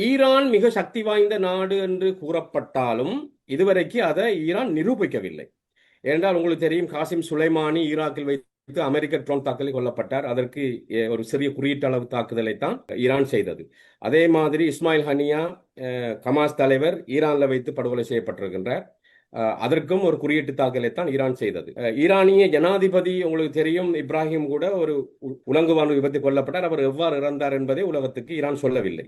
Iran மிக சக்தி வாய்ந்த நாடு என்று கூறப்பட்டாலும் இதுவரைக்கு அதை ஈரான் நிரூபிக்கவில்லை. ஏனென்றால் உங்களுக்கு தெரியும், காசிம் சுலைமானி ஈராக்கில் வைத்து அமெரிக்க ட்ரோன் தாக்குதலில் கொல்லப்பட்டார். அதற்கு ஒரு சிறிய குறியீட்டு அளவு தாக்குதலை தான் ஈரான் செய்தது. அதே மாதிரி இஸ்மாயில் ஹனியா ஹமாஸ் தலைவர் ஈரானில் வைத்து படுகொலை செய்யப்பட்டிருக்கின்றார். அதற்கும் ஒரு குறியீட்டு தாக்குதலை தான் ஈரான் செய்தது. ஈரானிய ஜனாதிபதி உங்களுக்கு தெரியும், இப்ராஹிம் கூட ஒரு உலங்குவானு விபத்தில் கொல்லப்பட்டார். அவர் எவ்வாறு இறந்தார் என்பதை உலகத்துக்கு ஈரான் சொல்லவில்லை.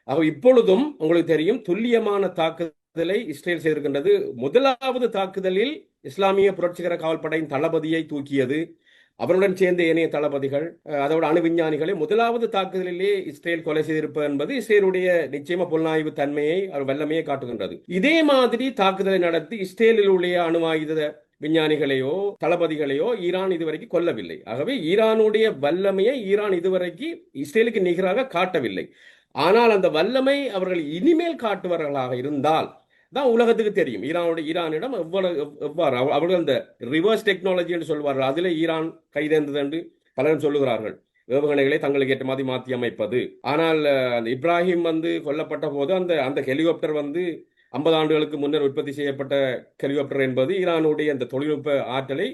ஆக இப்பொழுதும் உங்களுக்கு தெரியும், துல்லியமான தாக்குதலை இஸ்ரேல் செய்திருக்கின்றது. முதலாவது தாக்குதலில் இஸ்லாமிய புரட்சிகர காவல்படையின் தளபதியை தூக்கியது, அவருடன் சேர்ந்த ஏனைய தளபதிகள், அதோட அணு விஞ்ஞானிகளை முதலாவது தாக்குதலிலே இஸ்ரேல் கொலை செய்திருப்பது என்பது இஸ்ரேலுடைய நிச்சயமா புலனாய்வு தன்மையை, வல்லமையை காட்டுகின்றது. இதே மாதிரி தாக்குதலை நடத்தி இஸ்ரேலில் உள்ள அணு ஆயுத விஞ்ஞானிகளையோ தளபதிகளையோ ஈரான் இதுவரைக்கும் கொல்லவில்லை. ஆகவே ஈரானுடைய வல்லமையை ஈரான் இதுவரைக்கு இஸ்ரேலுக்கு நிகராக காட்டவில்லை. ஆனால் அந்த வல்லமை அவர்கள் இனிமேல் காட்டுவார்களாக இருந்தால் தான் உலகத்துக்கு தெரியும் ஈரானிடம் எவ்வாறு அவர்கள் அந்த ரிவர்ஸ் டெக்னாலஜி என்று சொல்வார்கள். அதில் ஈரான் கைதேர்ந்தது என்று பலரும் சொல்லுகிறார்கள், ஏவுகணைகளை தங்களுக்கு ஏற்ற மாதிரி மாற்றி அமைப்பது. ஆனால் அந்த இப்ராஹிம் கொல்லப்பட்ட போது அந்த ஹெலிகாப்டர் 50 ஆண்டுகளுக்கு முன்னர் உற்பத்தி செய்யப்பட்ட ஹெலிகாப்டர் என்பது ஈரானுடைய அந்த தொழில்நுட்ப ஆற்றலை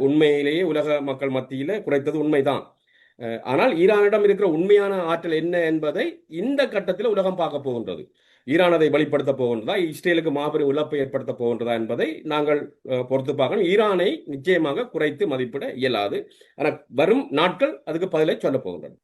உண்மையிலேயே உலக மக்கள் மத்தியில் குறைத்தது உண்மைதான். ஆனால் ஈரானிடம் இருக்கிற உண்மையான ஆற்றல் என்ன என்பதை இந்த கட்டத்தில் உலகம் பார்க்க போகின்றது. ஈரான் அதை வெளிப்படுத்த போகின்றதா, இஸ்ரேலுக்கு மாபெரும் இழப்பை ஏற்படுத்த போகின்றதா என்பதை நாங்கள் பொறுத்து பார்க்கணும். ஈரானை நிச்சயமாக குறைத்து மதிப்பிட இயலாது. ஆனால் வரும் நாட்கள் அதுக்கு பதிலை சொல்ல போகின்றன.